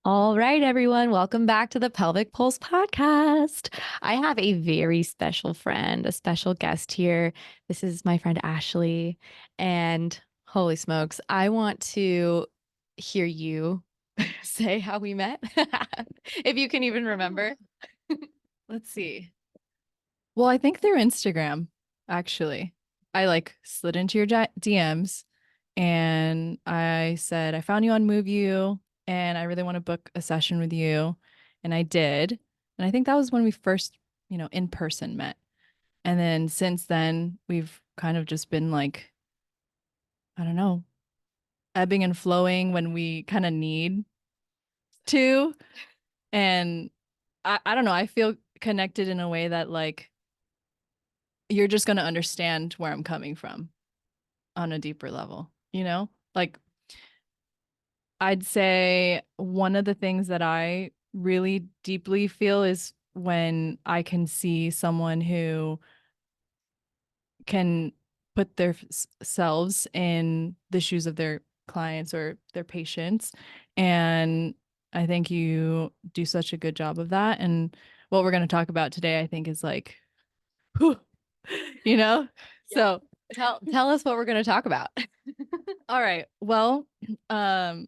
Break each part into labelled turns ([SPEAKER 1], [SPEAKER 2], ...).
[SPEAKER 1] All right, everyone. Welcome back to the Pelvic Pulse podcast. I have a very special friend, a special guest here. This is my friend Ashley. And holy smokes, I want to hear you say how we met, if you can even remember.
[SPEAKER 2] Let's see. Well, I think through Instagram, actually. I like slid into your DMs and I said, I found you on Move You and I really want to book a session with you. And I did. And I think that was when we first, in person met. And then since then, we've kind of just been like, I don't know, ebbing and flowing when we kind of need to. And I don't know, I feel connected in a way that like you're just going to understand where I'm coming from on a deeper level, you know? Like, I'd say one of the things that I really deeply feel is when I can see someone who can put their selves in the shoes of their clients or their patients. And I think you do such a good job of that. And what we're going to talk about today, I think, is like, whew, you know? So
[SPEAKER 1] Tell us what we're going to talk about.
[SPEAKER 2] all right. Well, I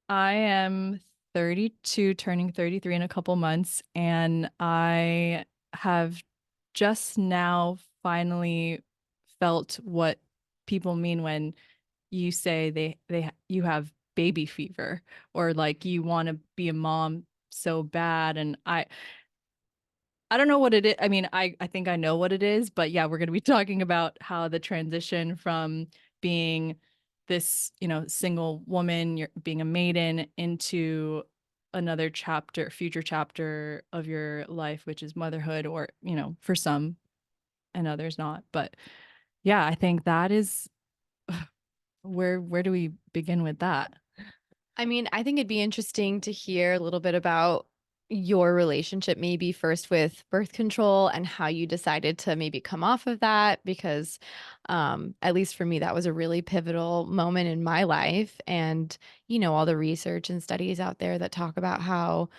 [SPEAKER 2] am 32, turning 33 in a couple months, and I have just now finally felt what people mean when you say you have baby fever or like you want to be a mom so bad. And I don't know what it is. I mean, I think I know what it is, but yeah, we're going to be talking about how the transition from being this, single woman, you're being a maiden into another chapter, future chapter of your life, which is motherhood, or, for some and others not. But yeah, I think that is where do we begin with that?
[SPEAKER 1] I mean, I think it'd be interesting to hear a little bit about your relationship, maybe first with birth control and how you decided to maybe come off of that, because at least for me, that was a really pivotal moment in my life. And, all the research and studies out there that talk about how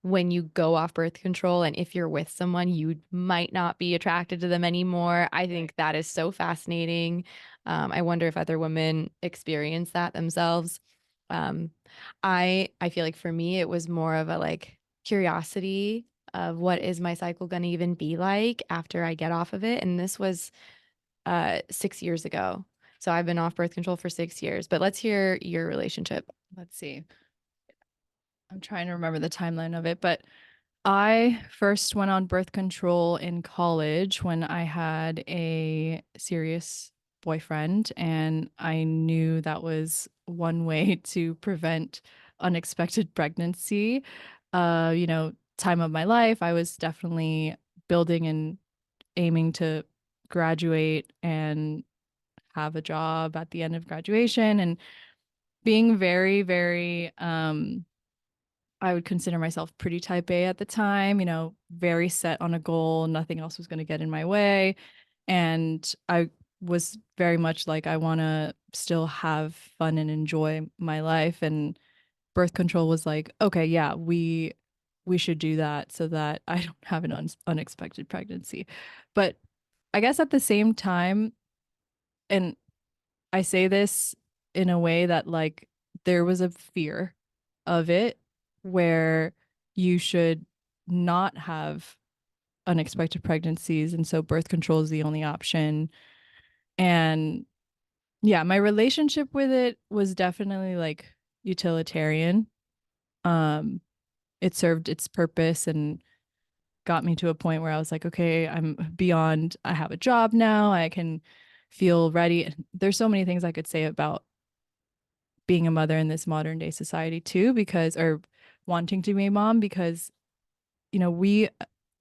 [SPEAKER 1] when you go off birth control and if you're with someone, you might not be attracted to them anymore. I think that is so fascinating. I wonder if other women experience that themselves. Um, I feel like for me it was more of a like curiosity of what is my cycle going to even be like after I get off of it. And this was 6 years ago. So I've been off birth control for 6 years. But let's hear your relationship.
[SPEAKER 2] Let's see. I'm trying to remember the timeline of it, but I first went on birth control in college when I had a serious boyfriend, and I knew that was one way to prevent unexpected pregnancy. Time of my life, I was definitely building and aiming to graduate and have a job at the end of graduation and being very, very I would consider myself pretty type A at the time, very set on a goal. Nothing else was going to get in my way. And I was very much like, I want to still have fun and enjoy my life. And birth control was like, okay, yeah, we should do that so that I don't have an unexpected pregnancy. But I guess at the same time, and I say this in a way that like there was a fear of it where you should not have unexpected pregnancies. And so birth control is the only option. And yeah, my relationship with it was definitely like utilitarian. Um, it served its purpose and got me to a point where I was like, okay, I'm beyond, I have a job now. I can feel ready. There's so many things I could say about being a mother in this modern day society too, because, or wanting to be a mom, because, we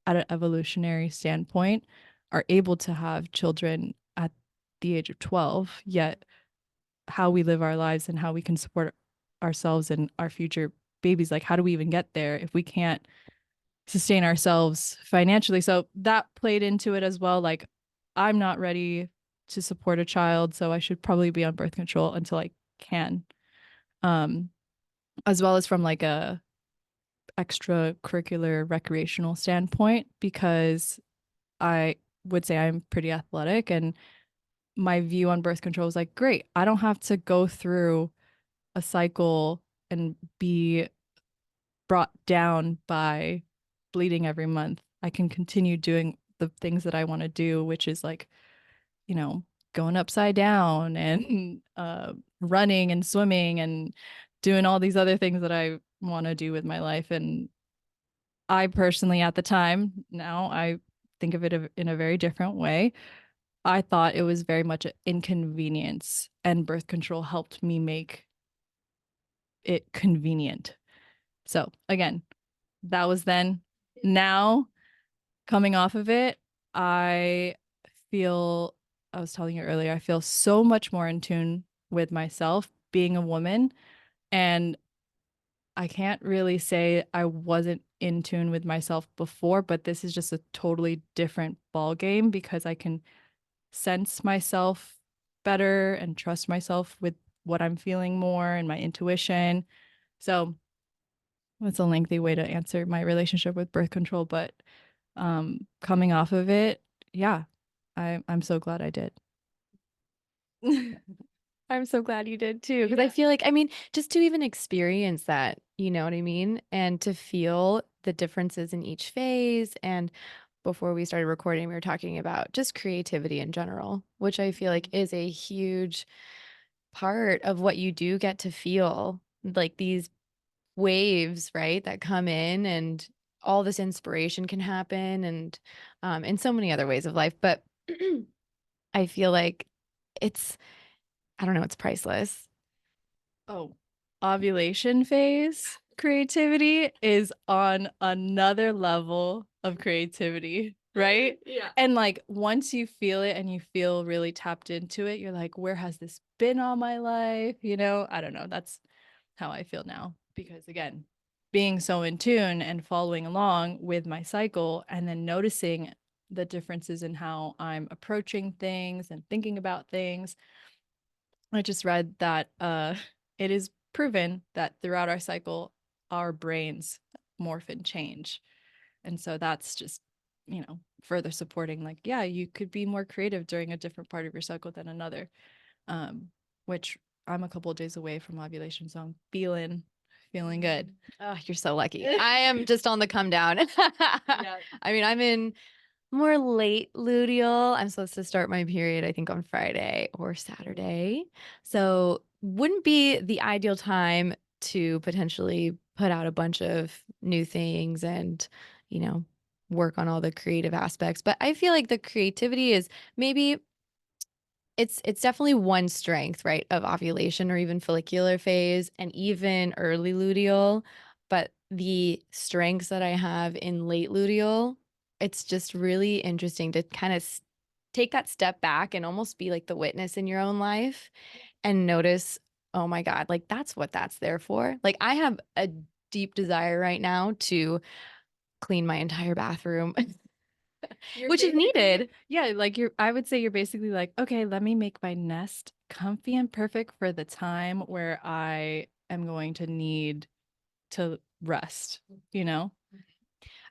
[SPEAKER 2] at an evolutionary standpoint are able to have children at the age of 12, yet how we live our lives and how we can support ourselves and our future babies, like how do we even get there if we can't sustain ourselves financially? So that played into it as well. Like, I'm not ready to support a child, so I should probably be on birth control until I can. um, as well as from like a extracurricular recreational standpoint, because I would say I'm pretty athletic, and my view on birth control is like, great, I don't have to go through a cycle and be brought down by bleeding every month. I can continue doing the things that I want to do, which is like, you know, going upside down and running and swimming and doing all these other things that I want to do with my life. And I personally, at the time, now I think of it in a very different way. I thought it was very much an inconvenience, and birth control helped me make it convenient. So, again, that was then. Now, coming off of it, I feel, I was telling you earlier, I feel so much more in tune with myself being a woman. And I can't really say I wasn't in tune with myself before, but this is just a totally different ball game because I can sense myself better and trust myself with what I'm feeling more and my intuition. So that's a lengthy way to answer my relationship with birth control, but coming off of it, yeah, I'm so glad I did.
[SPEAKER 1] I'm so glad you did too. Because I feel like, I mean, just to even experience that, you know what I mean? And to feel the differences in each phase. And before we started recording, we were talking about just creativity in general, which I feel like is a huge part of what you do get to feel, like these waves, right, that come in, and all this inspiration can happen, and in so many other ways of life. But I feel like it's, I don't know, it's priceless.
[SPEAKER 2] Oh, ovulation phase creativity is on another level of creativity, right? Yeah. And like once you feel it and you feel really tapped into it, you're like, where has this been all my life? You know, I don't know. That's how I feel now. Because again, being so in tune and following along with my cycle and then noticing the differences in how I'm approaching things and thinking about things. I just read that it is proven that throughout our cycle, our brains morph and change. And so that's just, you know, further supporting like, yeah, you could be more creative during a different part of your cycle than another, um, which I'm a couple of days away from ovulation. So I'm feeling good.
[SPEAKER 1] Oh, you're so lucky. I am just on the come down. Yeah. I mean, I'm in more late luteal. I'm supposed to start my period, I think, on Friday or Saturday. So wouldn't be the ideal time to potentially put out a bunch of new things and, you know, work on all the creative aspects. But I feel like the creativity is maybe it's definitely one strength, right, of ovulation or even follicular phase and even early luteal. But the strengths that I have in late luteal, it's just really interesting to kind of take that step back and almost be like the witness in your own life and notice, oh my God, like that's what that's there for. Like I have a deep desire right now to clean my entire bathroom, which is needed.
[SPEAKER 2] Yeah, like I would say you're basically like, okay, let me make my nest comfy and perfect for the time where I am going to need to rest, you know?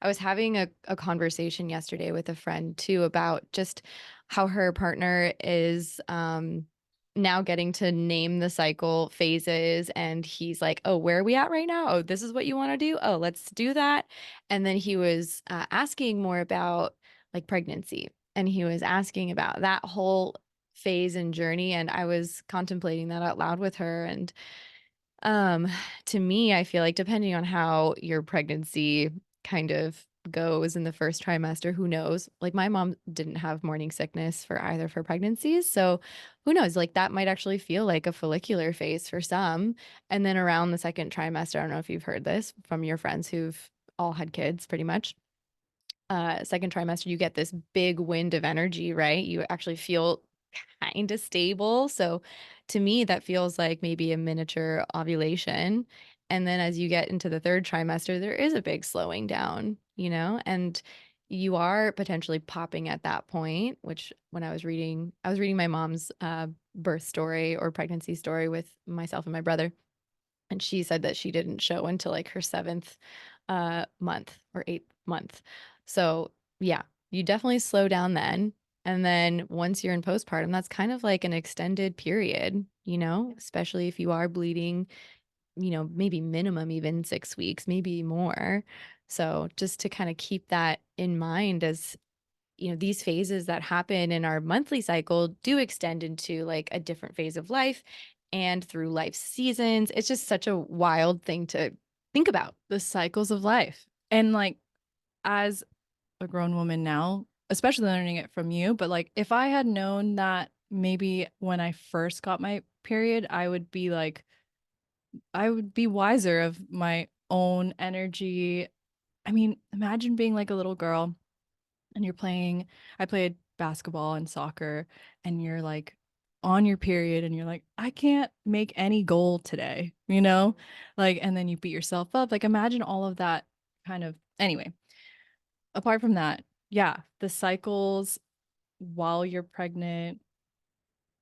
[SPEAKER 1] I was having a conversation yesterday with a friend too about just how her partner is now getting to name the cycle phases. And he's like, oh, where are we at right now? Oh, this is what you want to do. Oh, let's do that. And then he was asking more about like pregnancy. And he was asking about that whole phase and journey. And I was contemplating that out loud with her. And um, to me, I feel like depending on how your pregnancy kind of goes in the first trimester, who knows? Like my mom didn't have morning sickness for either of her pregnancies. So who knows? Like that might actually feel like a follicular phase for some. And then around the second trimester, I don't know if you've heard this from your friends who've all had kids pretty much. Second trimester, you get this big wind of energy, right? You actually feel kind of stable. So to me, that feels like maybe a miniature ovulation. And then as you get into the third trimester, there is a big slowing down, you know, and you are potentially popping at that point, which when I was reading my mom's birth story or pregnancy story with myself and my brother. And she said that she didn't show until like her seventh month or eighth month. So, yeah, you definitely slow down then. And then once you're in postpartum, that's kind of like an extended period, especially if you are bleeding, maybe minimum even 6 weeks, maybe more. So, just to kind of keep that in mind as these phases that happen in our monthly cycle do extend into like a different phase of life and through life seasons. It's just such a wild thing to think about.
[SPEAKER 2] The cycles of life. And like, as a grown woman now, especially learning it from you, but like if I had known that maybe when I first got my period, I would be wiser of my own energy. I mean, imagine being like a little girl and I played basketball and soccer, and you're like on your period and you're like, I can't make any goal today, you know? Like, and then you beat yourself up. Like, imagine all of that kind of, anyway, apart from that, yeah, the cycles while you're pregnant,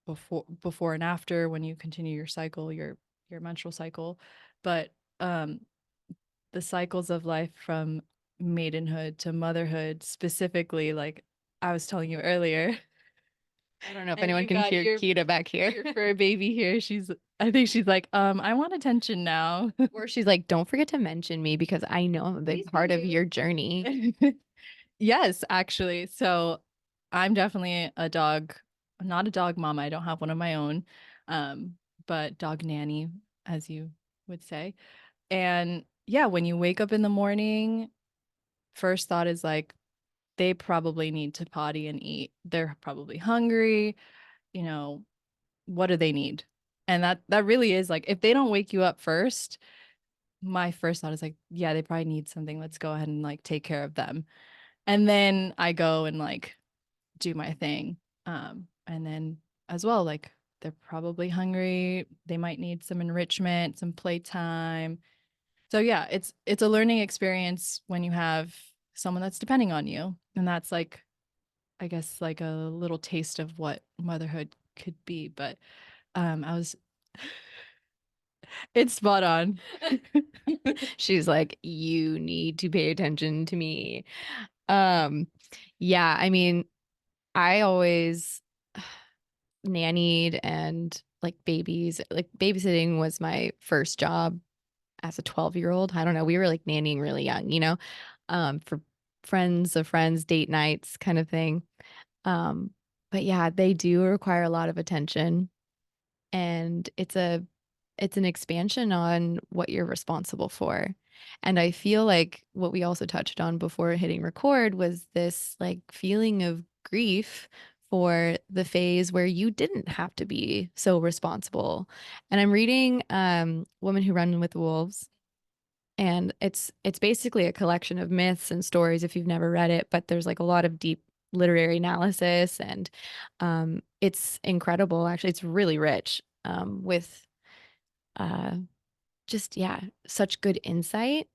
[SPEAKER 2] before and after when you continue your cycle, your menstrual cycle, but um the cycles of life from maidenhood to motherhood, specifically, like I was telling you earlier.
[SPEAKER 1] I don't know if
[SPEAKER 2] And
[SPEAKER 1] anyone
[SPEAKER 2] you
[SPEAKER 1] can
[SPEAKER 2] got
[SPEAKER 1] hear Kita back here.
[SPEAKER 2] your fur baby here. I think she's like, I want attention now.
[SPEAKER 1] Or she's like, don't forget to mention me because I know I'm a big
[SPEAKER 2] Please
[SPEAKER 1] part of
[SPEAKER 2] do.
[SPEAKER 1] your journey.
[SPEAKER 2] Yes, actually. So I'm definitely a dog, not a dog mama. I don't have one of my own, but dog nanny, as you would say. And yeah, when you wake up in the morning, first thought is like, they probably need to potty and eat. They're probably hungry. You know, what do they need? And that really is like, if they don't wake you up first, my first thought is like, yeah, they probably need something. Let's go ahead and like take care of them. And then I go and like do my thing. And then as well, like they're probably hungry. They might need some enrichment, some playtime. So yeah, it's a learning experience when you have someone that's depending on you. And that's like, I guess, like a little taste of what motherhood could be. But I was it's spot on.
[SPEAKER 1] She's like, you need to pay attention to me. Um, yeah, I mean, I always nannied and like babies, like babysitting was my first job as a 12-year-old. I don't know. We were like nannying really young, for friends of friends, date nights kind of thing. Um, but yeah, they do require a lot of attention and it's an expansion on what you're responsible for. And I feel like what we also touched on before hitting record was this like feeling of grief for the phase where you didn't have to be so responsible. And I'm reading Woman Who Run with Wolves, and it's basically a collection of myths and stories if you've never read it, but there's like a lot of deep literary analysis and it's incredible. Actually, it's really rich with uh, just, yeah, such good insight.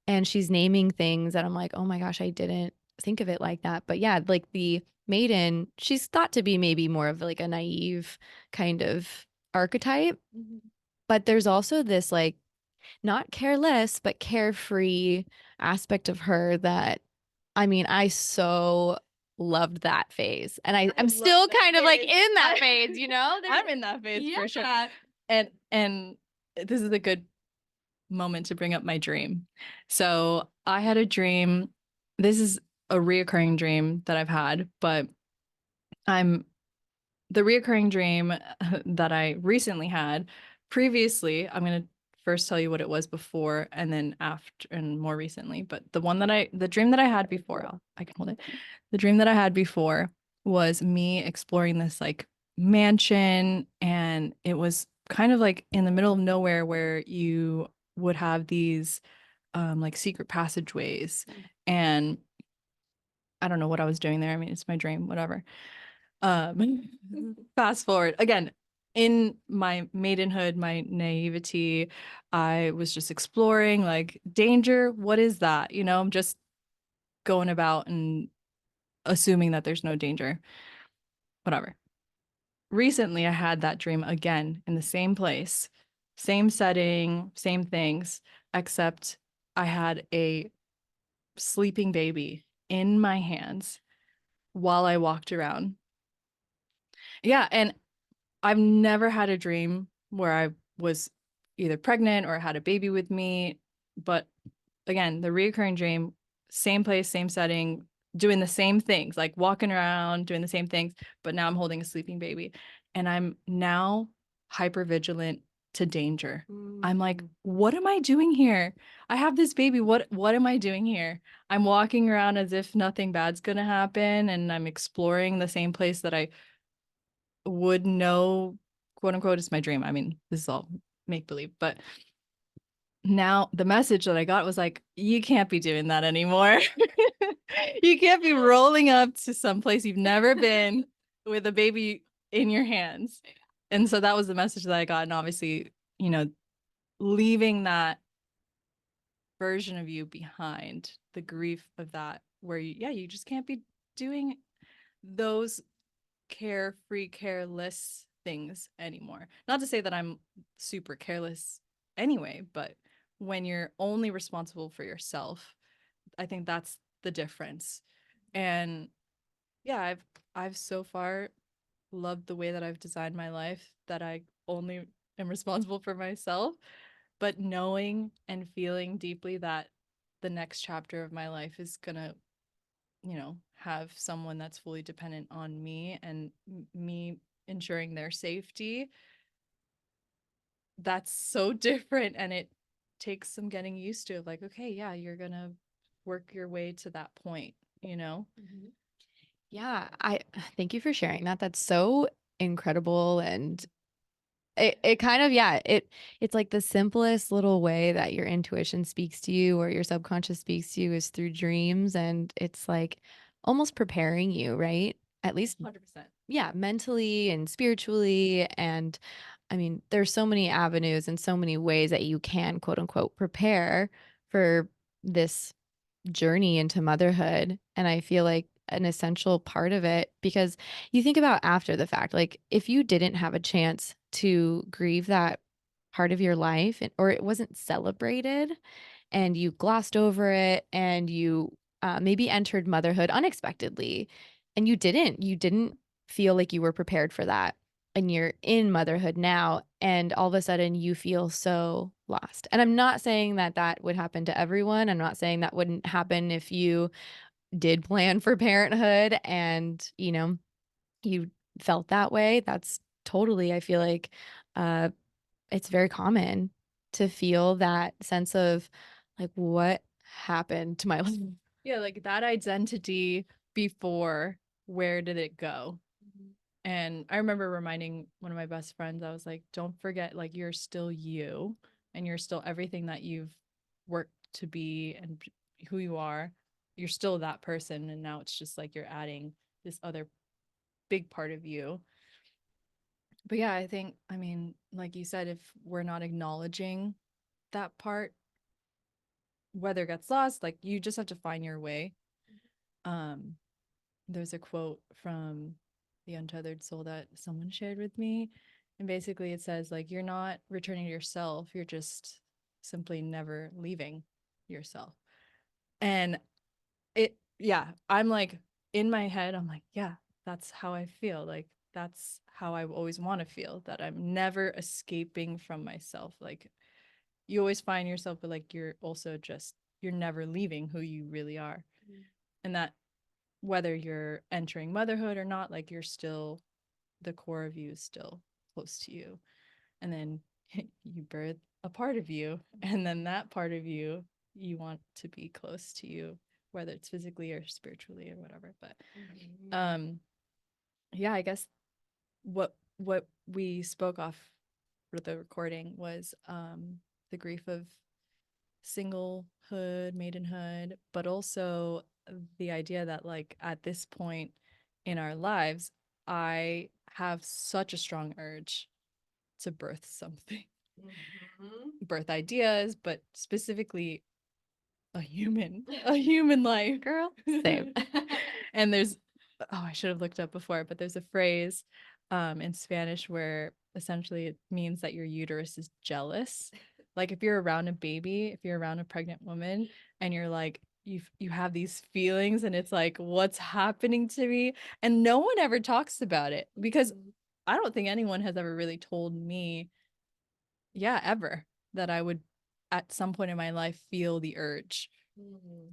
[SPEAKER 1] And she's naming things that I'm like, oh my gosh, I didn't think of it like that. But yeah, like the maiden, she's thought to be maybe more of like a naive kind of archetype. Mhm. But there's also this like not careless, but carefree aspect of her that, I mean, I so loved that phase. And I'm still kind of like in that phase, you know?
[SPEAKER 2] I'm in that phase for sure.
[SPEAKER 1] Yeah.
[SPEAKER 2] And this is a good moment to bring up my dream. So I had a dream. This is a reoccurring dream that I've had, but I'm the reoccurring dream that I recently had. Previously, I'm going to first tell you what it was before and then after and more recently. But the dream that I had before, I can hold it. The dream that I had before was me exploring this like mansion, and it was kind of like in the middle of nowhere where you would have these like secret passageways. And I don't know what I was doing there. I mean, it's my dream, whatever. Fast forward again, in my maidenhood, my naivety, I was just exploring like danger. What is that? I'm just going about and assuming that there's no danger, whatever. Recently, I had that dream again in the same place. same setting, same things, except I had a sleeping baby in my hands while I walked around. Yeah, and I've never had a dream where I was either pregnant or had a baby with me. But again, the reoccurring dream, same place, same setting, doing the same things, like walking around, doing the same things. But now I'm holding a sleeping baby. And I'm now hyper vigilant to danger. I'm like, what am I doing here? I have this baby. What am I doing here? I'm walking around as if nothing bad's gonna happen, and I'm exploring the same place that I would know, quote unquote, it's my dream. I mean, this is all make believe, but now the message that I got was like, you can't be doing that anymore. You can't be rolling up to some place you've never been with a baby in your hands. And so that was the message that I got. And obviously, you know, leaving that version of you behind, the grief of that, where you, yeah, you just can't be doing those carefree, careless things anymore. Not to say that I'm super careless anyway, but when you're only responsible for yourself, I think that's the difference. And yeah, I've so far loved the way that I've designed my life, that I only am responsible for myself, but knowing and feeling deeply that the next chapter of my life is gonna, you know, have someone that's fully dependent on me and me ensuring their safety, that's so different. And it takes some getting used to, like, okay, yeah, you're gonna work your way to that point, you know?
[SPEAKER 1] Mhm. Yeah, I thank you for sharing that. That's so incredible. And it kind of, yeah, it's like the simplest little way that your intuition speaks to you or your subconscious speaks to you is through dreams. And it's like almost preparing you, right? At least,
[SPEAKER 2] 100%.
[SPEAKER 1] yeah, mentally and spiritually. And I mean, there's so many avenues and so many ways that you can quote unquote prepare for this journey into motherhood. And I feel like an essential part of it, because you think about after the fact, like if you didn't have a chance to grieve that part of your life or it wasn't celebrated and you glossed over it and you maybe entered motherhood unexpectedly and you didn't feel like you were prepared for that, and you're in motherhood now and all of a sudden you feel so lost. And I'm not saying that that would happen to everyone. I'm not saying that wouldn't happen if you did plan for parenthood and, you felt that way. That's totally, I feel like, uh, it's very common to feel that sense of like, what happened to my life?
[SPEAKER 2] Yeah, like that identity before, where did it go? And I remember reminding one of my best friends, I was like, don't forget, like, you're still you and you're still everything that you've worked to be and who you are. You're still that person. And now it's just like you're adding this other big part of you. But yeah, I think, I mean, like you said, if we're not acknowledging that part, whether it gets lost, like you just have to find your way. Um, there's a quote from The Untethered Soul that someone shared with me. And basically it says, like, you're not returning to yourself, you're just simply never leaving yourself. And it, yeah, I'm like, in my head, I'm like, yeah, that's how I feel. Like, that's how I always want to feel, that I'm never escaping from myself. Like, you always find yourself, but like, you're also just, you're never leaving who you really are. And that whether you're entering motherhood or not, like, you're still, the core of you is still close to you. And then you birth a part of you, and then that part of you, you want to be close to you, whether it's physically or spiritually or whatever. But yeah, I guess what we spoke off for the recording was the grief of singlehood, maidenhood, but also the idea that, like, at this point in our lives, I have such a strong urge to birth something. Birth ideas, but specifically a human life.
[SPEAKER 1] Girl, same.
[SPEAKER 2] And there's, oh, I should have looked up before, but there's a phrase in Spanish where essentially it means that your uterus is jealous. Like if you're around a baby, if you're around a pregnant woman and you're like you have these feelings and it's like what's happening to me, and no one ever talks about it because I don't think anyone has ever really told me, yeah, ever, that I would at some point in my life feel the urge.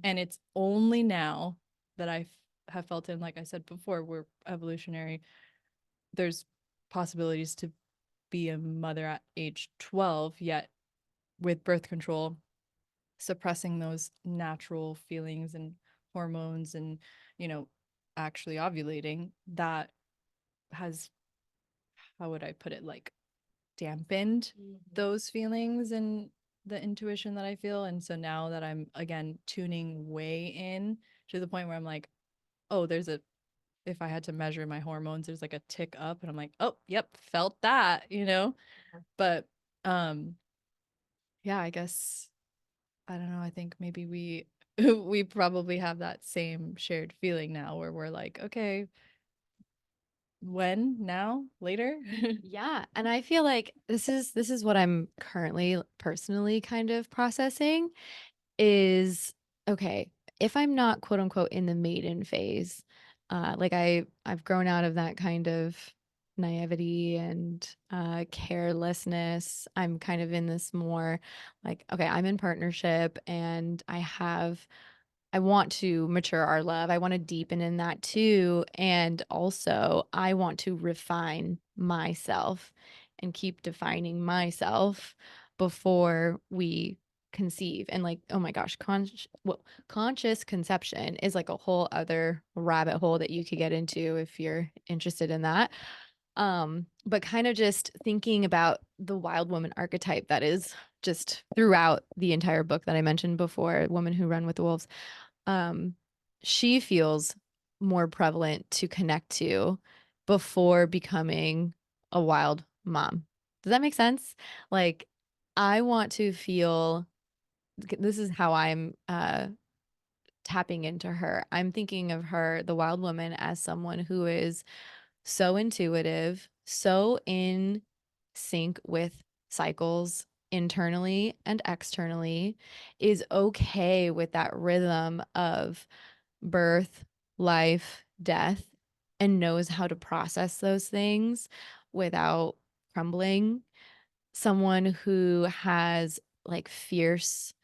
[SPEAKER 2] And it's only now that have felt it. And like I said before, we're evolutionary. There's possibilities to be a mother at age 12, yet with birth control, suppressing those natural feelings and hormones and, you know, actually ovulating, that has, how would I put it, like dampened those feelings and the intuition that I feel. And so now that I'm again tuning way in to the point where I'm like, oh, there's a, if I had to measure my hormones, there's like a tick up and I'm like, oh, yep, felt that, you know? But um yeah, I guess I don't know, I think maybe we we probably have that same shared feeling now where we're like, okay, when, now, later?
[SPEAKER 1] Yeah, and I feel like this is what I'm currently personally kind of processing is okay, if I'm not quote unquote in the maiden phase, like I've grown out of that kind of naivety and carelessness. I'm kind of in this more like, okay, I'm in partnership and I want to mature our love. I want to deepen in that too. And also, I want to refine myself and keep defining myself before we conceive. And like, oh my gosh, conscious conception is like a whole other rabbit hole that you could get into if you're interested in that. But kind of just thinking about the wild woman archetype that is just throughout the entire book that I mentioned before, Woman Who Run with the Wolves, um, she feels more prevalent to connect to before becoming a wild mom. Does that make sense? Like, I want to feel this is how I'm tapping into her. I'm thinking of her, the wild woman, as someone who is so intuitive, so in sync with cycles internally and externally, is okay with that rhythm of birth, life, death, and knows how to process those things without crumbling. Someone who has like fierce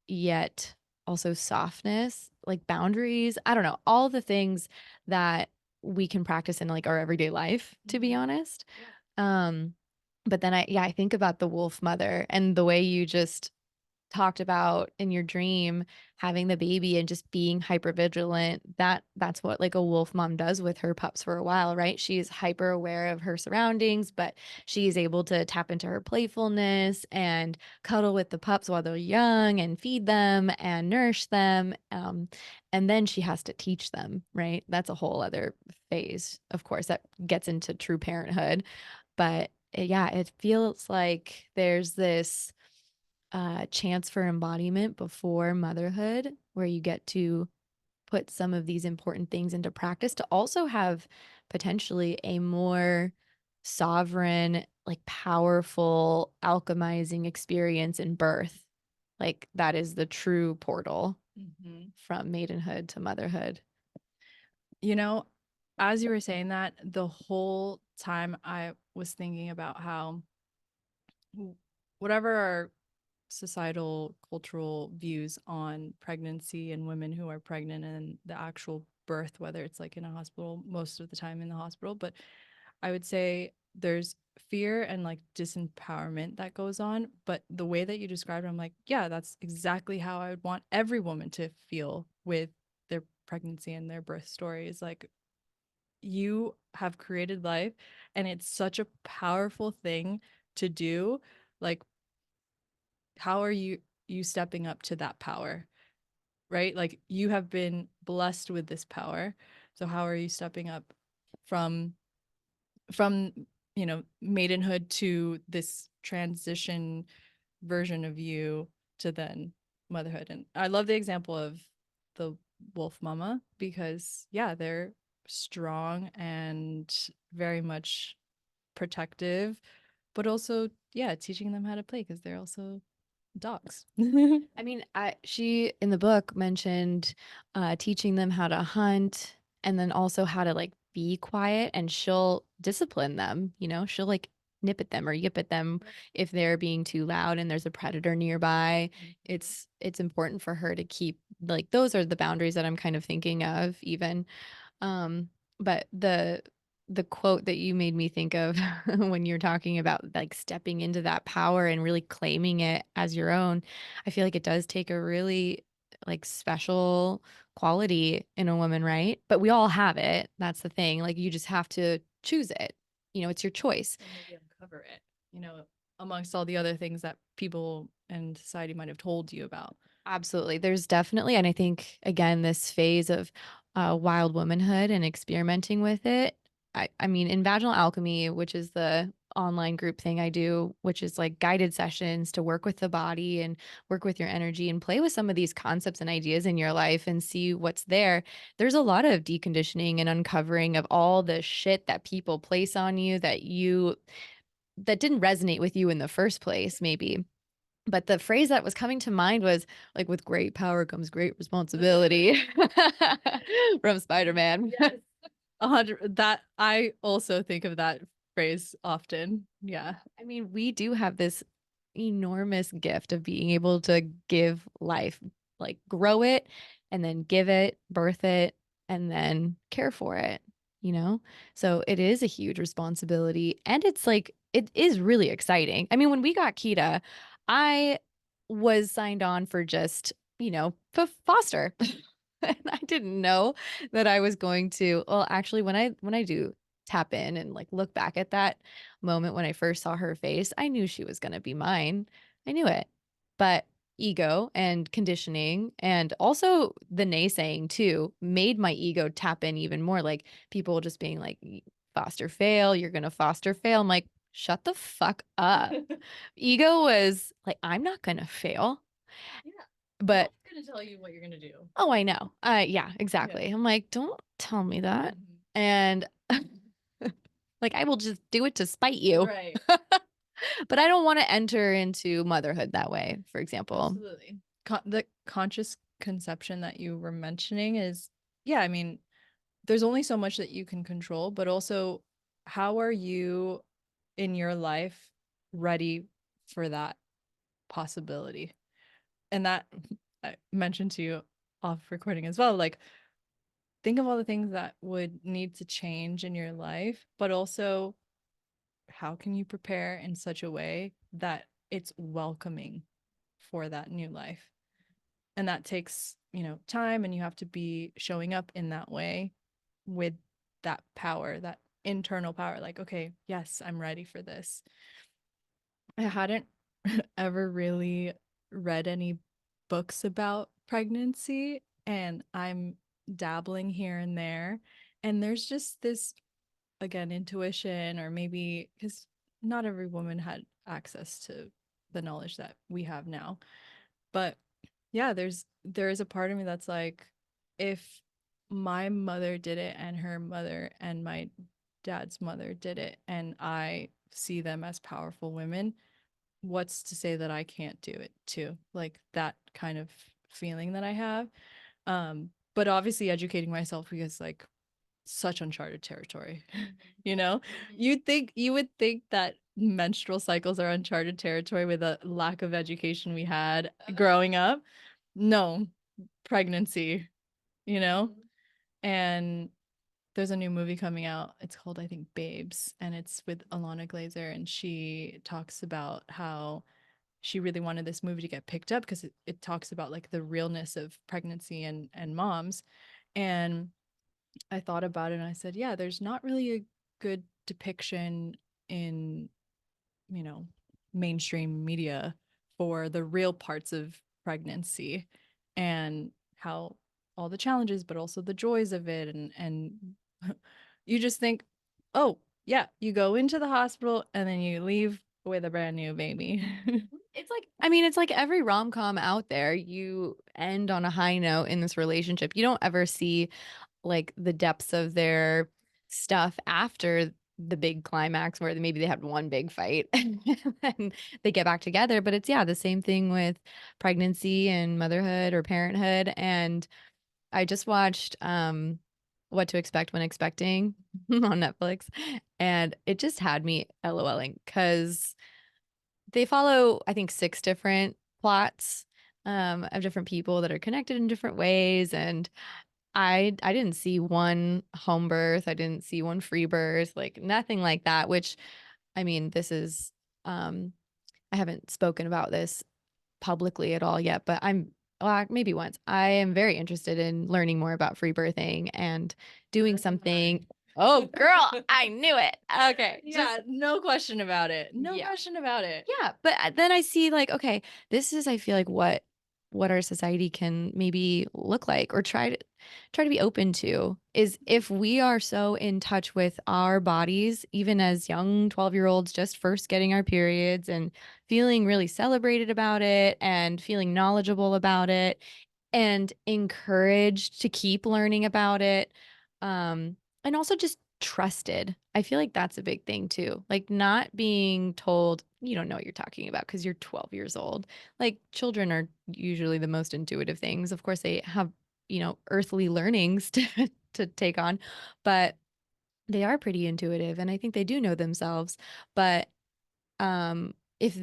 [SPEAKER 1] yet also softness, like boundaries. I don't know, all the things that we can practice in like our everyday life, to be honest. Um, but then I think about the wolf mother and the way you just talked about in your dream having the baby and just being hyper vigilant. That's what like a wolf mom does with her pups for a while, right? She's hyper aware of her surroundings, but she's able to tap into her playfulness and cuddle with the pups while they're young and feed them and nourish them. And then she has to teach them, right? That's a whole other phase, of course, that gets into true parenthood. But yeah, it feels like there's this chance for embodiment before motherhood, where you get to put some of these important things into practice to also have potentially a more sovereign, like powerful, alchemizing experience in birth. Like that is the true portal from maidenhood to motherhood.
[SPEAKER 2] You know, as you were saying that, the whole time I was thinking about how whatever our societal cultural views on pregnancy and women who are pregnant and the actual birth, whether it's like in a hospital, most of the time in the hospital, but I would say there's fear and like disempowerment that goes on. But the way that you described it, I'm like, yeah, that's exactly how I would want every woman to feel with their pregnancy and their birth story. Is like, you have created life and it's such a powerful thing to do. Like, how are you stepping up to that power, right? Like you have been blessed with this power, so how are you stepping up from from maidenhood to this transition version of you to then motherhood? And I love the example of the wolf mama because yeah, they're strong and very much protective, but also, yeah, teaching them how to play because they're also dogs.
[SPEAKER 1] I mean, she in the book mentioned teaching them how to hunt and then also how to like be quiet, and she'll discipline them, she'll like nip at them or yip at them if they're being too loud and there's a predator nearby. It's important for her to keep, like, those are the boundaries that I'm kind of thinking of even. Um, but the quote that you made me think of when you're talking about like stepping into that power and really claiming it as your own, I feel like it does take a really like special quality in a woman, right? But we all have it. That's the thing. Like you just have to choose it. It's your choice.
[SPEAKER 2] And maybe uncover it, amongst all the other things that people and society might have told you about.
[SPEAKER 1] Absolutely. There's definitely, and I think again, this phase of wild womanhood and experimenting with it. I mean, in Vaginal Alchemy, which is the online group thing I do, which is like guided sessions to work with the body and work with your energy and play with some of these concepts and ideas in your life and see what's there. There's a lot of deconditioning and uncovering of all the shit that people place on you that didn't resonate with you in the first place, maybe. But the phrase that was coming to mind was like, with great power comes great responsibility from Spider-Man.
[SPEAKER 2] Yes. 100. That I also think of that phrase often. Yeah.
[SPEAKER 1] I mean, we do have this enormous gift of being able to give life, like grow it and then give it, birth it, and then care for it, you know? So it is a huge responsibility. And it's like, it is really exciting. I mean, when we got Kita, I was signed on for just, foster. And I didn't know that I was going to, well, actually, when I do tap in and like look back at that moment when I first saw her face, I knew she was going to be mine. I knew it. But ego and conditioning and also the naysaying too made my ego tap in even more. Like people just being like, foster fail, you're going to foster fail. I'm like, shut the fuck up. Ego was like, I'm not going to fail.
[SPEAKER 2] Yeah.
[SPEAKER 1] But
[SPEAKER 2] I'm gonna tell you what you're gonna do.
[SPEAKER 1] oh, I know. Yeah, exactly. I'm like, don't tell me that. And like, I will just do it to spite you.
[SPEAKER 2] Right.
[SPEAKER 1] But I don't want to enter into motherhood that way, for example.
[SPEAKER 2] Absolutely. The conscious conception that you were mentioning is, yeah, I mean, there's only so much that you can control, but also how are you in your life ready for that possibility? And that I mentioned to you off recording as well. Like, think of all the things that would need to change in your life, but also how can you prepare in such a way that it's welcoming for that new life? And that takes, time, and you have to be showing up in that way with that power, that internal power. Like, okay, yes, I'm ready for this. I hadn't ever really read any books about pregnancy, and I'm dabbling here and there. And there's just this, again, intuition, or maybe because not every woman had access to the knowledge that we have now. But yeah, there is a part of me that's like, if my mother did it and her mother and my dad's mother did it, and I see them as powerful women, what's to say that I can't do it too? Like that kind of feeling that I have. But obviously educating myself, because like such uncharted territory. You would think that menstrual cycles are uncharted territory with the lack of education we had growing up. No, pregnancy, you know? And there's a new movie coming out. It's called, I think, Babes, and it's with Alana Glazer, and she talks about how she really wanted this movie to get picked up because it talks about like the realness of pregnancy and moms. And I thought about it and I said, yeah, there's not really a good depiction in, you know, mainstream media for the real parts of pregnancy and how all the challenges, but also the joys of it. And you just think, oh, yeah, you go into the hospital and then you leave with a brand new baby.
[SPEAKER 1] It's like, I mean, it's like every rom-com out there, you end on a high note in this relationship. You don't ever see like the depths of their stuff after the big climax where maybe they had one big fight and then they get back together. But it's, yeah, the same thing with pregnancy and motherhood or parenthood. And I just watched What to Expect When Expecting on Netflix, and it just had me LOLing because they follow, I think, six different plots of different people that are connected in different ways. And I didn't see one home birth, I didn't see one free birth, like nothing like that, which I mean, this is I haven't spoken about this publicly at all yet, but well, maybe once. I am very interested in learning more about free birthing and doing something. Oh, girl, I knew it. Okay.
[SPEAKER 2] Yeah, no question about it. No
[SPEAKER 1] Yeah.
[SPEAKER 2] question about it.
[SPEAKER 1] Yeah, but then I see like, okay, this is, I feel like, what our society can maybe look like, or try to be open to, is if we are so in touch with our bodies, even as young 12-year-olds just first getting our periods and feeling really celebrated about it and feeling knowledgeable about it and encouraged to keep learning about it. And also just trusted. I feel like that's a big thing too. Like not being told you don't know what you're talking about because you're 12 years old. Like children are usually the most intuitive things. Of course, they have, earthly learnings to take on, but they are pretty intuitive and I think they do know themselves. But if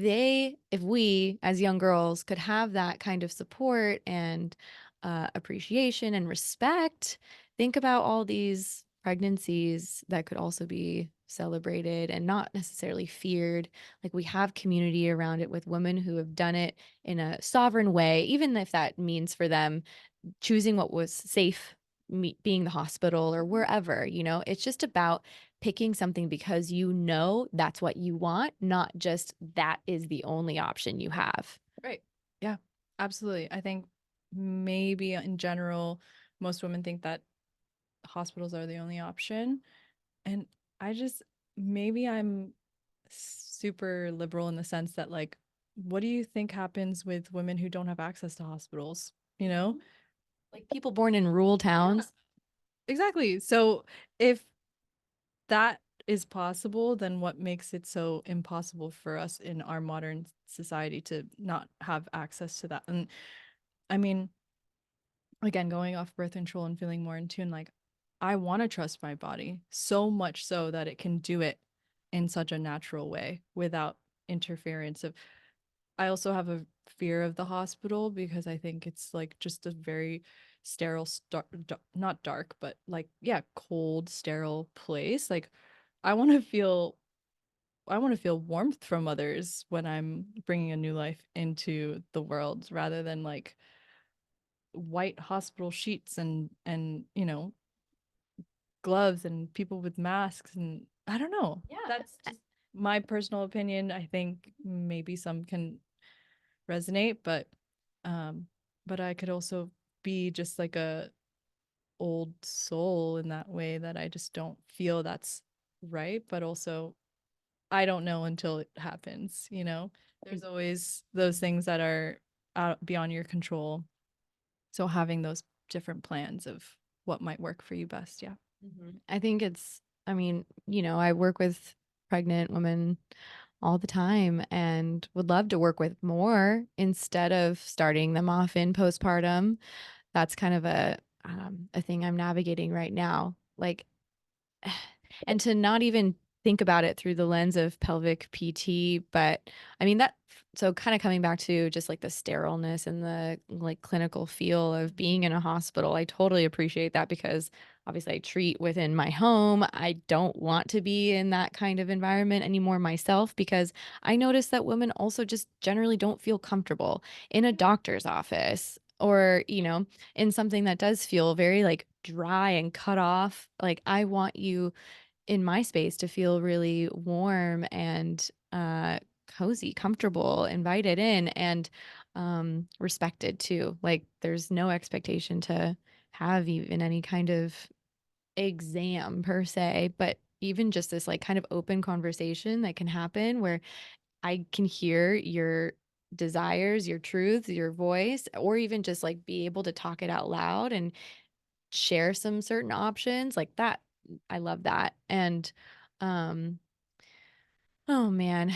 [SPEAKER 1] we as young girls could have that kind of support and appreciation and respect, think about all these pregnancies that could also be celebrated and not necessarily feared. Like we have community around it with women who have done it in a sovereign way, even if that means for them choosing what was safe, being the hospital or wherever, it's just about picking something because that's what you want, not just that is the only option you have.
[SPEAKER 2] Right. Yeah, absolutely. I think maybe in general, most women think that hospitals are the only option. And I just, maybe I'm super liberal in the sense that, like, what do you think happens with women who don't have access to hospitals? You know?
[SPEAKER 1] Like people born in rural towns.
[SPEAKER 2] Exactly. So if that is possible, then what makes it so impossible for us in our modern society to not have access to that? And I mean, again, going off birth control and feeling more in tune, like I want to trust my body so much so that it can do it in such a natural way without interference of. I also have a fear of the hospital because I think it's like just a very sterile, not dark, but like, yeah, cold, sterile place. Like I want to feel I want to feel warmth from others when I'm bringing a new life into the world rather than like white hospital sheets and gloves and people with masks. And I don't know.
[SPEAKER 1] Yeah.
[SPEAKER 2] That's just my personal opinion. I think maybe some can resonate, um but I could also be just like a old soul in that way that I just don't feel that's right, but also I don't know until it happens. There's always those things that are out beyond your control. So having those different plans of what might work for you best, yeah.
[SPEAKER 1] I think I mean, I work with pregnant women all the time and would love to work with more instead of starting them off in postpartum. That's kind of a thing I'm navigating right now. Like, and to not even think about it through the lens of pelvic PT, but I mean so kind of coming back to just like the sterileness and the like clinical feel of being in a hospital. I totally appreciate that because obviously I treat within my home. I don't want to be in that kind of environment anymore myself because I notice that women also just generally don't feel comfortable in a doctor's office or, in something that does feel very like dry and cut off. Like I want you in my space to feel really warm and cozy, comfortable, invited in, and respected too. Like there's no expectation to have even any kind of exam per se, but even just this like kind of open conversation that can happen where I can hear your desires, your truths, your voice, or even just like be able to talk it out loud and share some certain options like that. I love that. And Um, oh man.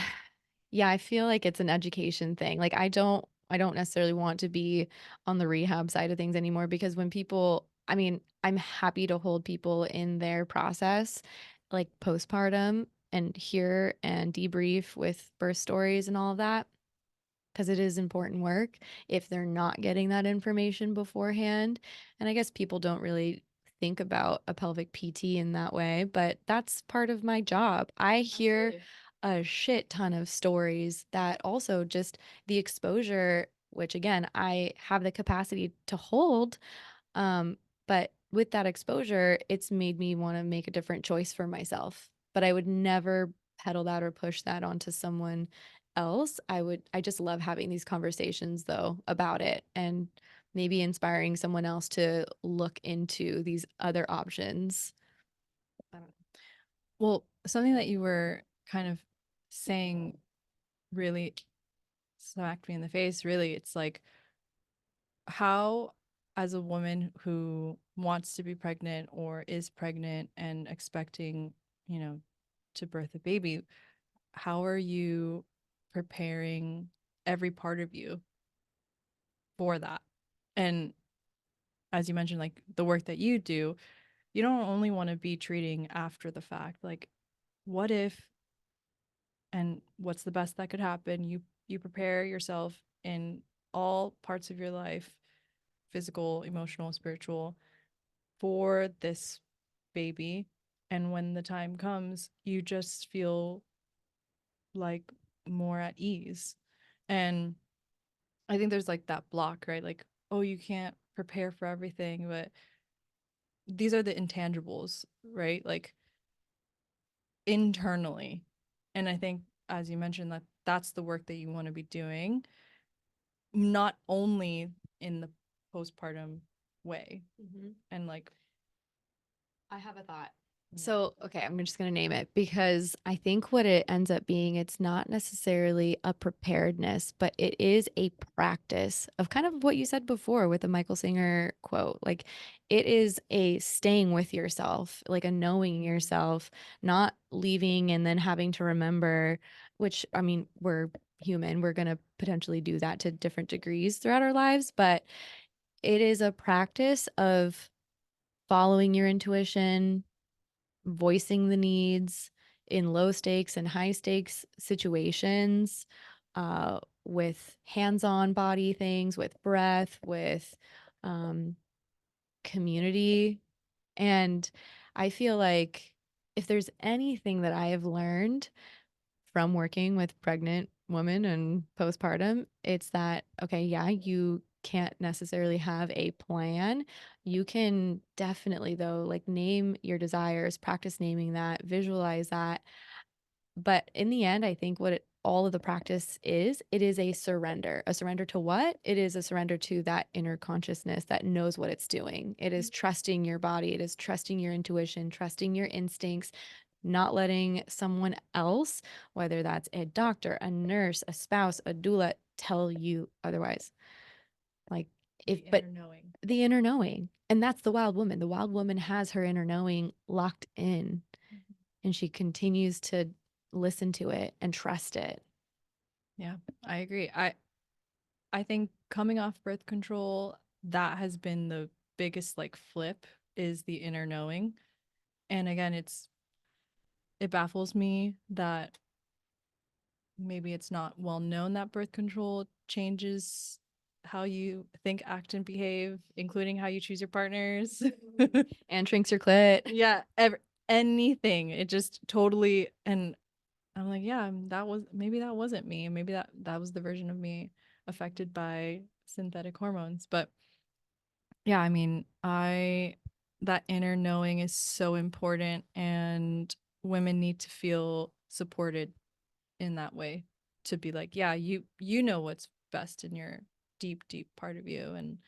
[SPEAKER 1] Yeah, I feel like it's an education thing. Like I don't necessarily want to be on the rehab side of things anymore because when people, I mean, I'm happy to hold people in their process like postpartum and hear and debrief with birth stories and all of that because it is important work if they're not getting that information beforehand. And I guess people don't really think about a pelvic PT in that way, but that's part of my job. I hear
[SPEAKER 2] Absolutely.
[SPEAKER 1] a shit ton of stories that also just the exposure, which again, I have the capacity to hold. But with that exposure, it's made me want to make a different choice for myself. But I would never peddle that or push that onto someone else. I just love having these conversations though about it and maybe inspiring someone else to look into these other options.
[SPEAKER 2] I don't know. Well, something that you were kind of saying really smacked me in the face. Really, it's like how, as a woman who wants to be pregnant or is pregnant and expecting, you know, to birth a baby, how are you preparing every part of you for that? And as you mentioned, like the work that you do, you don't only want to be treating after the fact. Like, what if and what's the best that could happen? You prepare yourself in all parts of your life, physical, emotional, spiritual, for this baby. And when the time comes, you just feel like more at ease. And I think there's like that block, right? Like, oh, you can't prepare for everything, but these are the intangibles, right? Like internally. And I think, as you mentioned, that that's the work that you want to be doing, not only in the postpartum way.
[SPEAKER 1] Mhm.
[SPEAKER 2] And like,
[SPEAKER 1] I have a thought.
[SPEAKER 2] yeah.
[SPEAKER 1] So, okay, I'm just going to name it because I think what it ends up being, it's not necessarily a preparedness, but it is a practice of kind of what you said before with the Michael Singer quote. Like, it is a staying with yourself, like a knowing yourself, not leaving and then having to remember, which I mean, we're human, we're going to potentially do that to different degrees throughout our lives, but it is a practice of following your intuition, voicing the needs in low stakes and high stakes situations, with hands on body things, with breath, with um, community. And I feel like if there's anything that I have learned from working with pregnant women and postpartum, it's that, okay, yeah, you can't necessarily have a plan. You can definitely, though, like name your desires, practice naming that, visualize that. But in the end, I think all of the practice is, it is a surrender. A surrender to what? It is a surrender to that inner consciousness that knows what it's doing. It is trusting your body. It is trusting your intuition, trusting your instincts, not letting someone else, whether that's a doctor, a nurse, a spouse, a doula, tell you otherwise. Like,
[SPEAKER 2] The
[SPEAKER 1] but
[SPEAKER 2] inner knowing.
[SPEAKER 1] the inner knowing. And that's the wild woman. The wild woman has her inner knowing locked in and she continues to listen to it and trust it.
[SPEAKER 2] Yeah, I agree. I think coming off birth control, that has been the biggest like flip, is the inner knowing. And again, it baffles me that maybe it's not well known that birth control changes how you think, act, and behave, including how you choose your partners.
[SPEAKER 1] And shrinks your clit.
[SPEAKER 2] Yeah, anything. It just totally. And I'm like, yeah, that was, maybe that wasn't me. Maybe that was the version of me affected by synthetic hormones. But yeah, I mean, I that inner knowing is so important, and women need to feel supported in that way, to be like, yeah, you know what's best in your deep, deep part of you. And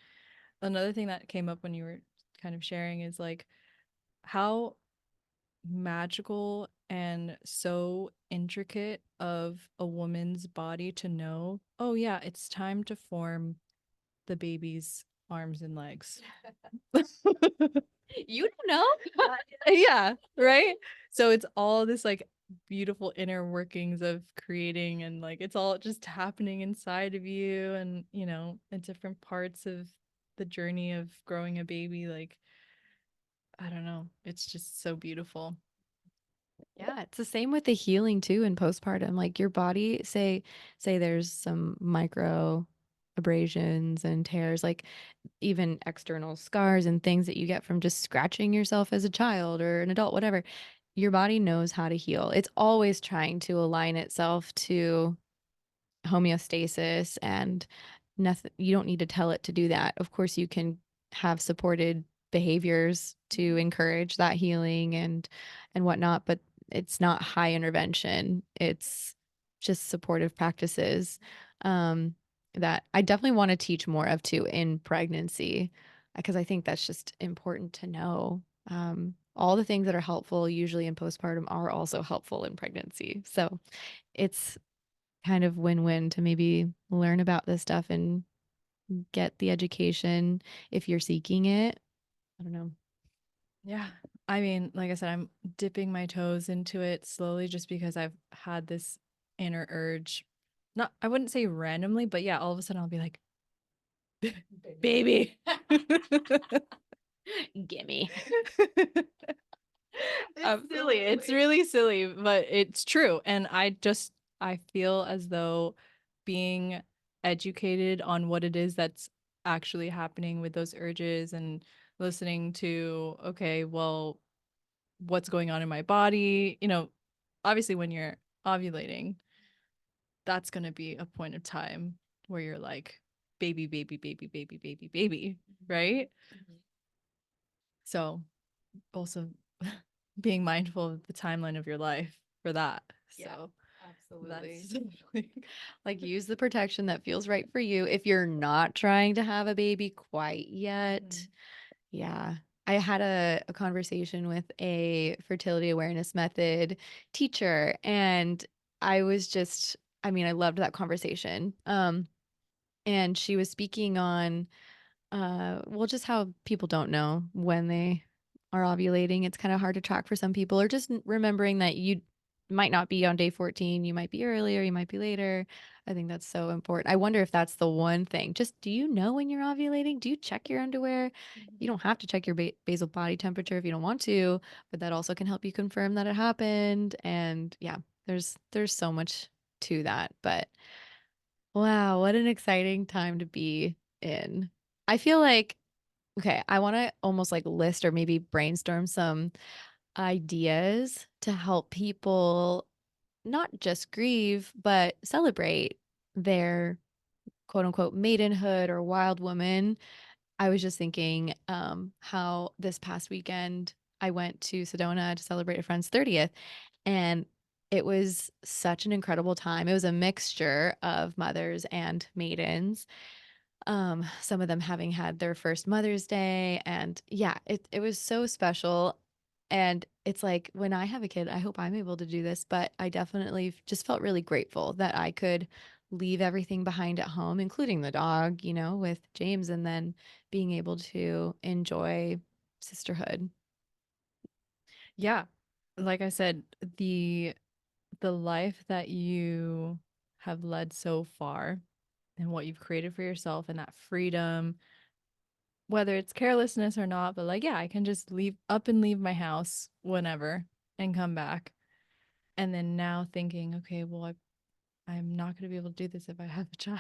[SPEAKER 2] another thing that came up when you were kind of sharing is like how magical and so intricate of a woman's body to know, oh yeah, it's time to form the baby's arms and legs.
[SPEAKER 1] You don't know?
[SPEAKER 2] Yeah, right? So it's all this like beautiful inner workings of creating, and like it's all just happening inside of you, and in different parts of the journey of growing a baby. Like, I don't know, it's just so beautiful.
[SPEAKER 1] Yeah, it's the same with the healing too in postpartum. Like your body, say there's some micro abrasions and tears, like even external scars and things that you get from just scratching yourself as a child or an adult, whatever. Your body knows how to heal. It's always trying to align itself to homeostasis, and nothing, you don't need to tell it to do that. Of course you can have supported behaviors to encourage that healing and whatnot, but it's not high intervention. It's just supportive practices um that I definitely want to teach more of too in pregnancy, because I think that's just important to know. All the things that are helpful usually in postpartum are also helpful in pregnancy, so it's kind of win-win to maybe learn about this stuff and get the education if you're seeking it. I don't know.
[SPEAKER 2] Yeah. I mean, like I said, I'm dipping my toes into it slowly just because I've had this inner urge. Not, I wouldn't say randomly, but yeah, all of a sudden I'll be like, baby.
[SPEAKER 1] Gimme.
[SPEAKER 2] It's silly. It's really silly, but it's true. And I feel as though being educated on what it is that's actually happening with those urges, and listening to, okay, well, what's going on in my body, obviously when you're ovulating, that's going to be a point of time where you're like, baby, baby, baby, baby, baby, baby, right? So also being mindful of the timeline of your life for that.
[SPEAKER 1] Yeah,
[SPEAKER 2] So
[SPEAKER 1] absolutely.
[SPEAKER 2] that's definitely
[SPEAKER 1] Like use the protection that feels right for you if you're not trying to have a baby quite yet. Yeah. I had a conversation with a fertility awareness method teacher, and I was just, I mean, I loved that conversation. And she was speaking on well, just how people don't know when they are ovulating. It's kind of hard to track for some people, or just remembering that you might not be on day 14, you might be earlier, you might be later. I think that's so important. I wonder if that's the one thing. Just, do you know when you're ovulating? Do you check your underwear? You don't have to check your basal body temperature if you don't want to, but that also can help you confirm that it happened. And yeah, there's so much to that. But wow, what an exciting time to be in. I feel like, okay, I want to almost like list or maybe brainstorm some ideas to help people not just grieve, but celebrate their quote unquote maidenhood or wild woman. I was just thinking how this past weekend I went to Sedona to celebrate a friend's 30th, and it was such an incredible time. It was a mixture of mothers and maidens, some of them having had their first Mother's Day. And yeah, it was so special. And it's like when I have a kid, I hope I'm able to do this, but I definitely just felt really grateful that I could leave everything behind at home, including the dog, with James, and then being able to enjoy sisterhood.
[SPEAKER 2] yeah. Like I said, the life that you have led so far, and what you've created for yourself, and that freedom, whether it's carelessness or not, but like, yeah, I can just leave up and leave my house whenever and come back. And then now thinking, okay, well, I'm not going to be able to do this if I have a child.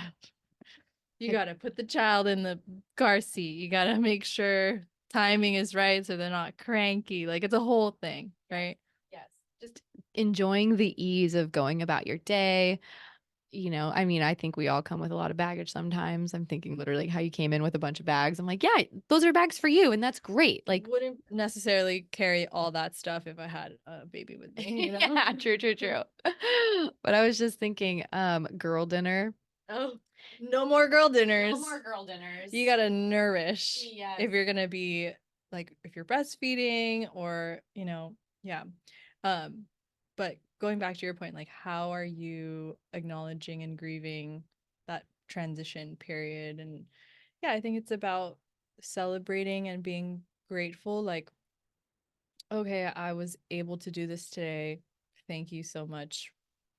[SPEAKER 2] You got to put the child in the car seat. You got to make sure timing is right so they're not cranky. Like, it's a whole thing, right?
[SPEAKER 1] Yes. Just enjoying the ease of going about your day. I mean, I think we all come with a lot of baggage sometimes. I'm thinking literally how you came in with a bunch of bags. I'm like, yeah, those are bags for you, and that's great. Like,
[SPEAKER 2] Wouldn't necessarily carry all that stuff if I had a baby with me,
[SPEAKER 1] yeah, true, true, true. But I was just thinking, girl dinner.
[SPEAKER 2] Oh, no more girl dinners.
[SPEAKER 1] No more girl dinners.
[SPEAKER 2] You gotta nourish.
[SPEAKER 1] Yes.
[SPEAKER 2] If you're gonna be like, if you're breastfeeding, or yeah. Um, but going back to your point, like, how are you acknowledging and grieving that transition period, and yeah, I think it's about celebrating and being grateful. Like, okay, I was able to do this today. Thank you so much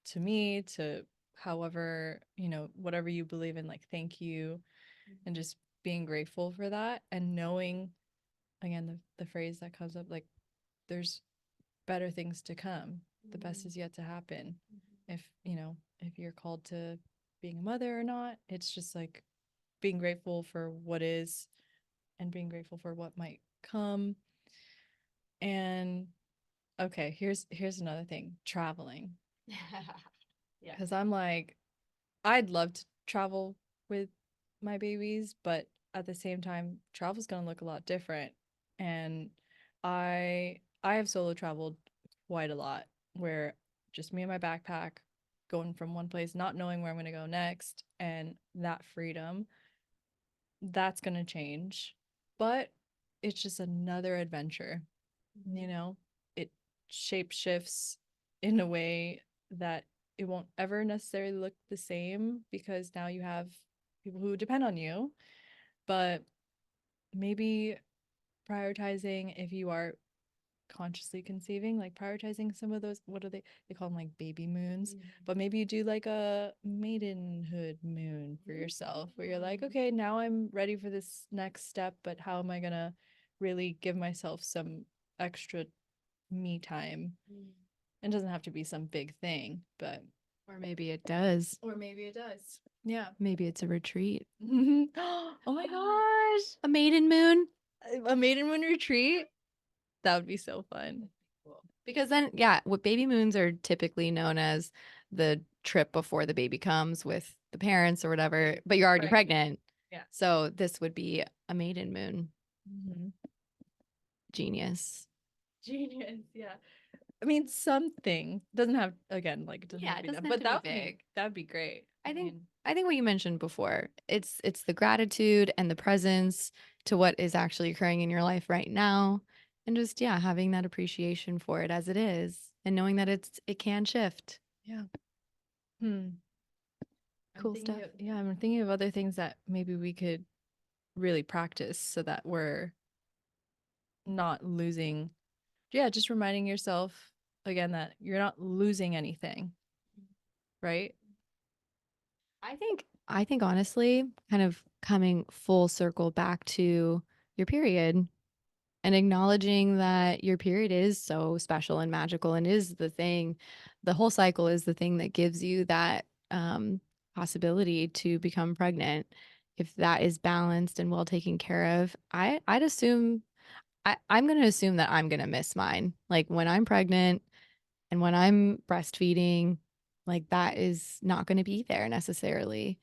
[SPEAKER 2] to me, to however, whatever you believe in, like, thank you. And just being grateful for that and knowing, again, the phrase that comes up, like, there's better things to come. The best is yet to happen. If you're called to being a mother or not, it's just like being grateful for what is and being grateful for what might come. And okay, here's another thing, traveling.
[SPEAKER 1] Yeah.
[SPEAKER 2] Because I'm like, I'd love to travel with my babies, but at the same time, travel's gonna look a lot different. And I have solo traveled quite a lot, where just me and my backpack, going from one place, not knowing where I'm gonna go next, and that freedom, that's gonna change. But it's just another adventure, you know? It shape shifts in a way that it won't ever necessarily look the same, because now you have people who depend on you. But maybe prioritizing, if you are consciously conceiving, like prioritizing some of those, what are they call them, like baby moons. But maybe you do like a maidenhood moon for yourself, where you're like, okay, now I'm ready for this next step, but how am I gonna really give myself some extra me time? It doesn't have to be some big thing, but
[SPEAKER 1] Or maybe it does.
[SPEAKER 2] or maybe it does. Yeah.
[SPEAKER 1] Maybe it's a retreat.
[SPEAKER 2] Oh my gosh.
[SPEAKER 1] A maiden moon.
[SPEAKER 2] A maiden moon retreat? That would be so fun.
[SPEAKER 1] Cool. Because then, yeah, what baby moons are typically known as the trip before the baby comes with the parents or whatever, but you're already
[SPEAKER 2] Right.
[SPEAKER 1] pregnant.
[SPEAKER 2] Yeah.
[SPEAKER 1] So this would be a maiden moon.
[SPEAKER 2] Mm-hmm.
[SPEAKER 1] Genius.
[SPEAKER 2] Genius. Yeah. I mean, something doesn't have, again, like, it doesn't
[SPEAKER 1] Yeah,
[SPEAKER 2] have to
[SPEAKER 1] it
[SPEAKER 2] be that,
[SPEAKER 1] doesn't have
[SPEAKER 2] but
[SPEAKER 1] to be big.
[SPEAKER 2] that'd be great.
[SPEAKER 1] I think
[SPEAKER 2] mean,
[SPEAKER 1] I think what you mentioned before, it's the gratitude and the presence to what is actually occurring in your life right now. And just yeah, having that appreciation for it as it is and knowing that it can shift.
[SPEAKER 2] yeah. Hmm.
[SPEAKER 1] Cool stuff.
[SPEAKER 2] I'm thinking of other things that maybe we could really practice so that we're not losing. Yeah, just reminding yourself again that you're not losing anything, right?
[SPEAKER 1] I think honestly, kind of coming full circle back to your period and acknowledging that your period is so special and magical and is the whole cycle is the thing that gives you that possibility to become pregnant. If that is balanced and well taken care of, I'd assume I'm going to assume that I'm going to miss mine. Like when I'm pregnant and when I'm breastfeeding, like that is not going to be there necessarily.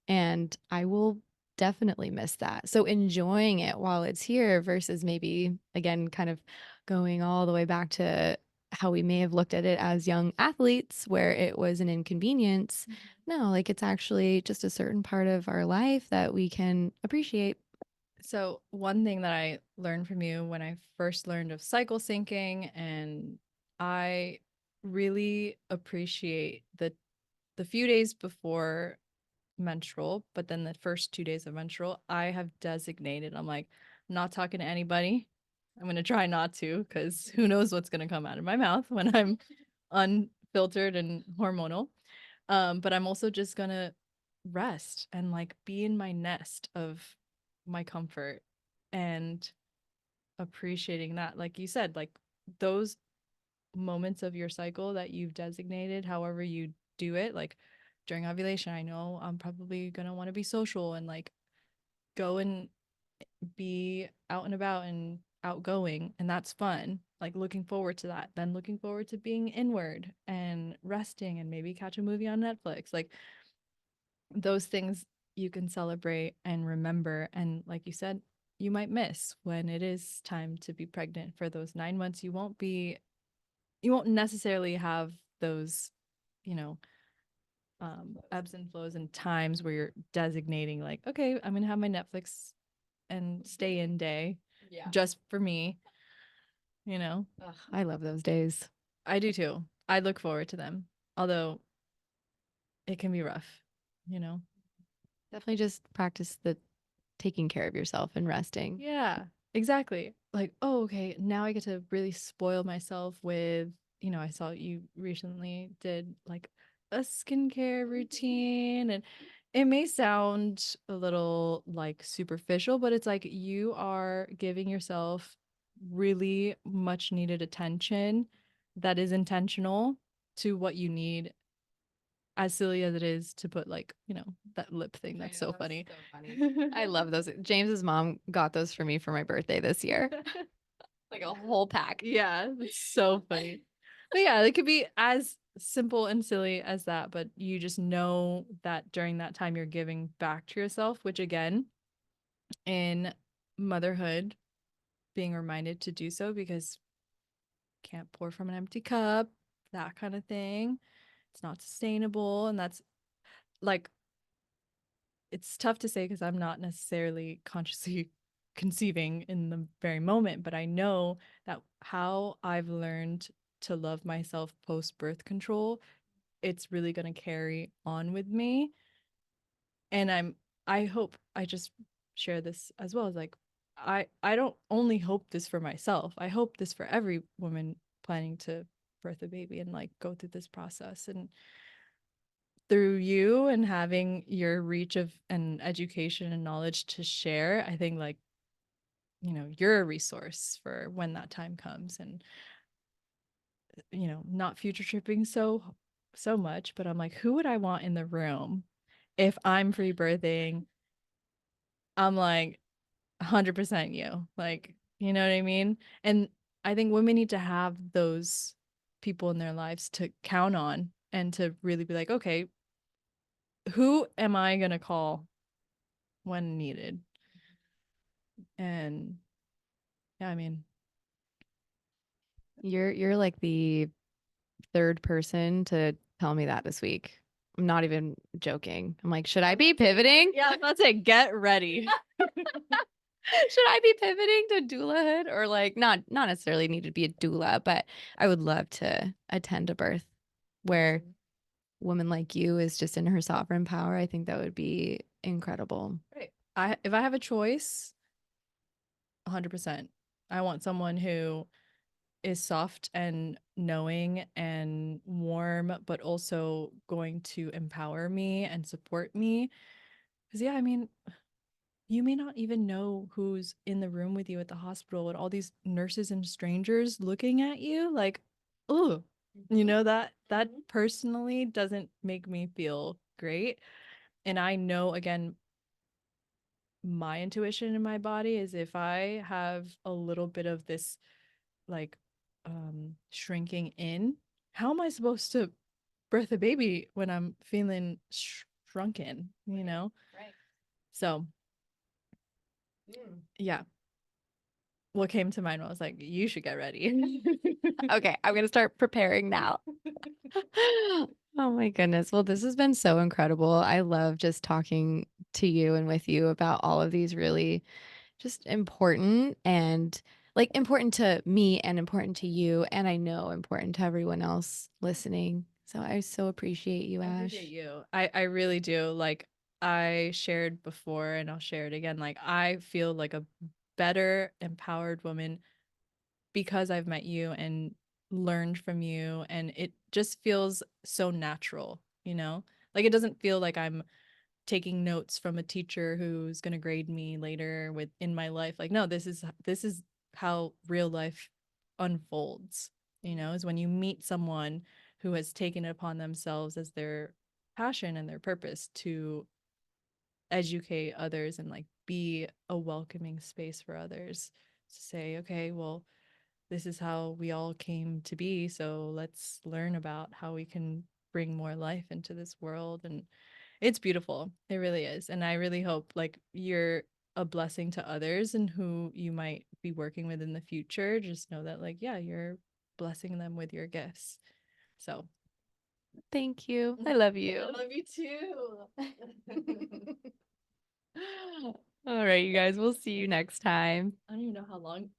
[SPEAKER 1] And I will definitely miss that. So enjoying it while it's here versus maybe, again, kind of going all the way back to how we may have looked at it as young athletes, where it was an inconvenience. No, like it's actually just a certain part of our life that we can appreciate.
[SPEAKER 2] So, one thing that I learned from you when I first learned of cycle syncing, and I really appreciate the few days before menstrual, but then the first 2 days of menstrual, I have designated. I'm like, not talking to anybody. I'm gonna try not to, because who knows what's gonna come out of my mouth when I'm unfiltered and hormonal. But I'm also just gonna rest and like be in my nest of my comfort and appreciating that. Like you said, like those moments of your cycle that you've designated, however you do it, like during ovulation, I know I'm probably gonna want to be social and like go and be out and about and outgoing, and that's fun. Like looking forward to that, then looking forward to being inward and resting and maybe catch a movie on Netflix. Like those things you can celebrate and remember. And like you said, you might miss when it is time to be pregnant for those 9 months. You won't necessarily have those, you know, ebbs and flows and times where you're designating like, okay, I'm gonna have my Netflix and stay in day,
[SPEAKER 1] Yeah.
[SPEAKER 2] just for me, you know.
[SPEAKER 1] Ugh, I love those days.
[SPEAKER 2] I do too. I look forward to them, although it can be rough, you know.
[SPEAKER 1] Definitely just practice the taking care of yourself and resting.
[SPEAKER 2] Yeah, exactly. Like, oh, okay, now I get to really spoil myself with, I saw you recently did like a skincare routine, and it may sound a little like superficial, but it's like you are giving yourself really much needed attention that is intentional to what you need, as silly as it is to put like, that lip thing. That's so funny.
[SPEAKER 1] So funny. I love those. James's mom got those for me for my birthday this year. Like a whole pack.
[SPEAKER 2] Yeah, it's so funny. But yeah, it could be as simple and silly as that, but you just know that during that time you're giving back to yourself, which again, in motherhood, being reminded to do so because can't pour from an empty cup, that kind of thing. It's not sustainable. And that's like, it's tough to say because I'm not necessarily consciously conceiving in the very moment, but I know that how I've learned to love myself post birth control, it's really going to carry on with me. And I hope I just share this as well as like, I don't only hope this for myself. I hope this for every woman planning to birth a baby and like go through this process. And through you and having your reach of and education and knowledge to share, I think like, you're a resource for when that time comes. And not future tripping so much, but I'm like, who would I want in the room if I'm free birthing? I'm like 100% you. Like, you know what I mean? And I think women need to have those people in their lives to count on and to really be like, okay, who am I going to call when needed? And yeah, I mean,
[SPEAKER 1] You're like the third person to tell me that this week. I'm not even joking. I'm like, should I be pivoting?
[SPEAKER 2] yeah, I was about to say, get ready.
[SPEAKER 1] Should I be pivoting to doulahood or like not necessarily need to be a doula, but I would love to attend a birth where a woman like you is just in her sovereign power. I think that would be incredible.
[SPEAKER 2] Right. If I have a choice, 100%. I want someone who is soft and knowing and warm, but also going to empower me and support me. Because, yeah, I mean, you may not even know who's in the room with you at the hospital and all these nurses and strangers looking at you like, oh, that personally doesn't make me feel great. And I know, again, my intuition in my body is if I have a little bit of this like shrinking in, how am I supposed to birth a baby when I'm feeling shrunken,
[SPEAKER 1] Right.
[SPEAKER 2] So yeah, what came to mind was like, you should get ready.
[SPEAKER 1] Okay, I'm gonna start preparing now. Oh my goodness. Well, this has been so incredible. I love just talking to you and with you about all of these really just important and like important to me and important to you. And I know important to everyone else listening. So I so appreciate you,
[SPEAKER 2] I
[SPEAKER 1] Ash.
[SPEAKER 2] appreciate you. I really do. Like I shared before and I'll share it again. Like I feel like a better empowered woman because I've met you and learned from you, and it just feels so natural, Like it doesn't feel like I'm taking notes from a teacher who's going to grade me later with in my life. Like no, this is how real life unfolds, is when you meet someone who has taken it upon themselves as their passion and their purpose to educate others and like be a welcoming space for others to say, okay, well, this is how we all came to be. So let's learn about how we can bring more life into this world. And it's beautiful. It really is. And I really hope like you're a blessing to others and who you might be working with in the future. Just know that like, yeah, you're blessing them with your gifts. So
[SPEAKER 1] Thank you. I love you.
[SPEAKER 2] I love you too.
[SPEAKER 1] All right, you guys, we'll see you next time.
[SPEAKER 2] I don't even know how long